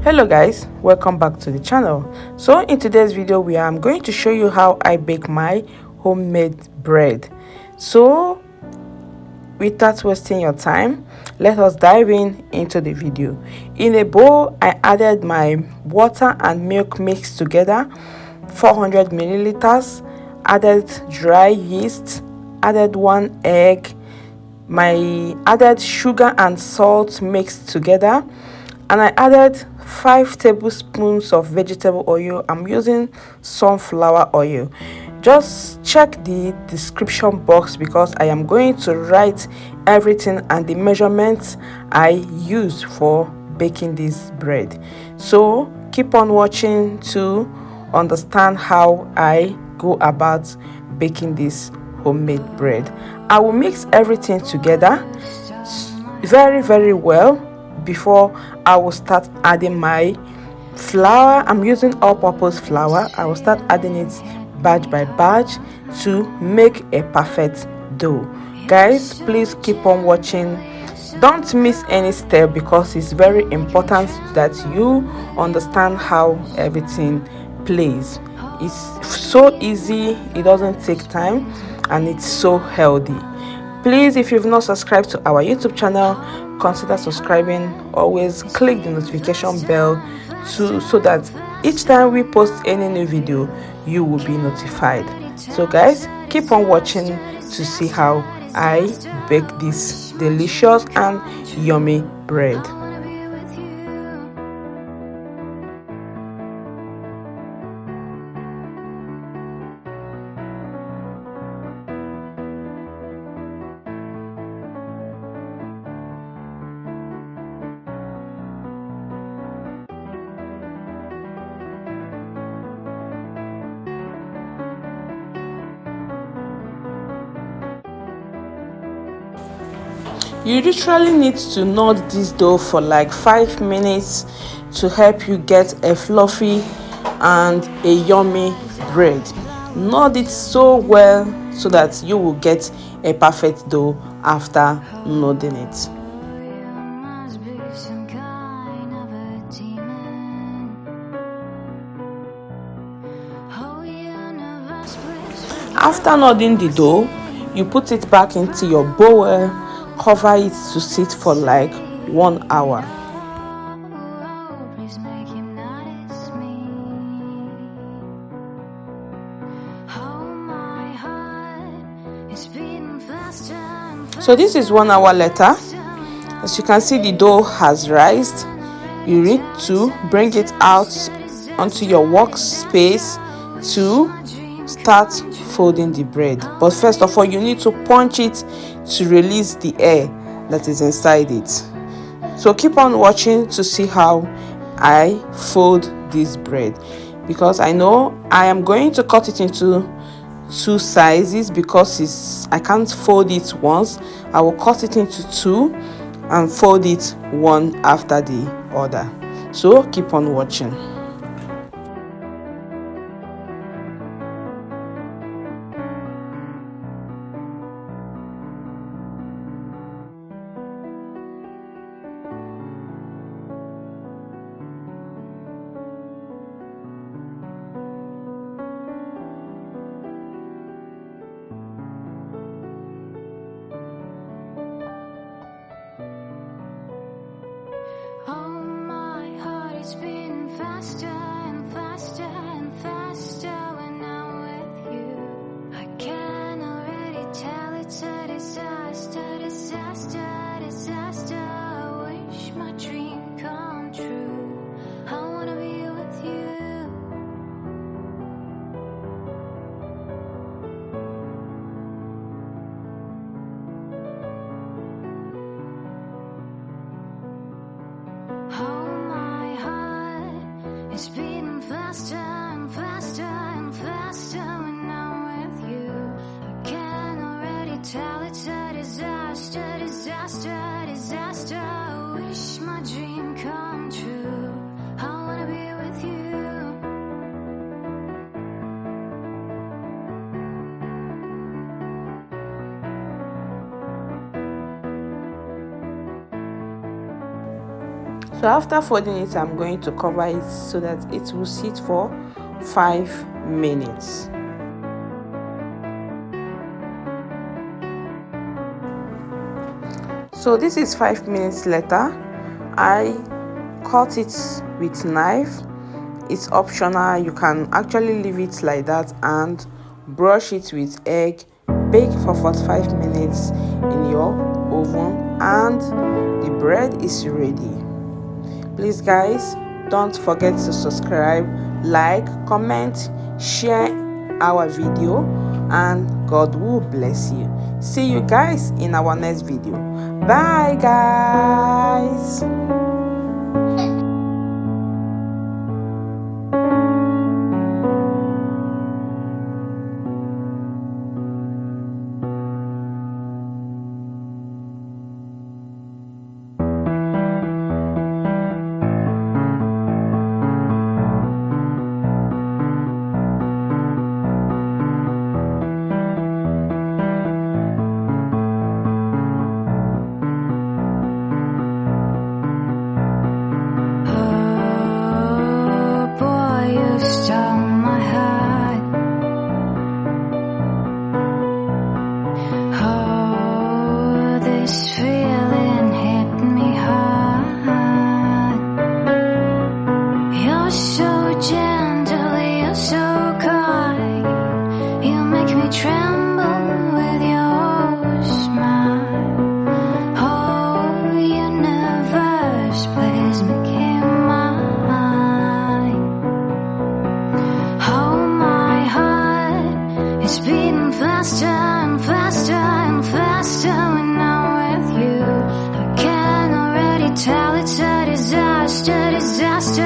Hello guys, welcome back to the channel. So in today's video I'm going to show you how I bake my homemade bread. So without wasting your time, let us dive into the video. In a bowl, I added my water and milk mixed together, 400 milliliters, added dry yeast, added 1 egg, my added sugar and salt mixed together, and I added 5 tablespoons of vegetable oil. I'm using sunflower oil. Just check the description box because I am going to write everything and the measurements I use for baking this bread. So keep on watching to understand how I go about baking this homemade bread. I will mix everything together very well before I will start adding my flour. I'm using all-purpose flour. I will start adding it batch by batch to make a perfect dough. Guys, please keep on watching. Don't miss any step because it's very important that you understand how everything plays. It's so easy, it doesn't take time, and it's so healthy. Please, if you've not subscribed to our YouTube channel, consider subscribing. Always click the notification bell so that each time we post any new video, you will be notified. So guys, keep on watching to see how I bake this delicious and yummy bread. You literally need to knead this dough for like 5 minutes to help you get a fluffy and a yummy bread. Knead it so well so that you will get a perfect dough after kneading it. After kneading the dough, you put it back into your bowl. Cover it to sit for like 1 hour. So this is 1 hour later. As you can see, the dough has rised. You need to bring it out onto your workspace to start folding the bread. But first of all, you need to punch it to release the air that is inside it. So keep on watching to see how I fold this bread, because I know I am going to cut it into 2 sizes because I can't fold it once. I will cut it into 2 and fold it one after the other. So keep on watching. Faster and faster and faster when I'm with you. I can already tell it's a disaster, disaster, disaster. I wish my dream come true. I wanna be with you. It's beating faster and faster and faster when I'm with you. I can already tell it's a disaster, disaster, disaster. I wish my dream come true. I wanna be with you. So after folding it, I'm going to cover it so that it will sit for 5 minutes. So this is 5 minutes later. I cut it with knife. It's optional. You can actually leave it like that and brush it with egg. Bake for 45 minutes in your oven and the bread is ready. Please guys, don't forget to subscribe, like, comment, share our video, and God will bless you. See you guys in our next video. Bye guys. Tremble with your smile. Oh, universe, please make him mine. Oh, my heart is beating faster and faster and faster when I'm with you. I can already tell it's a disaster, disaster.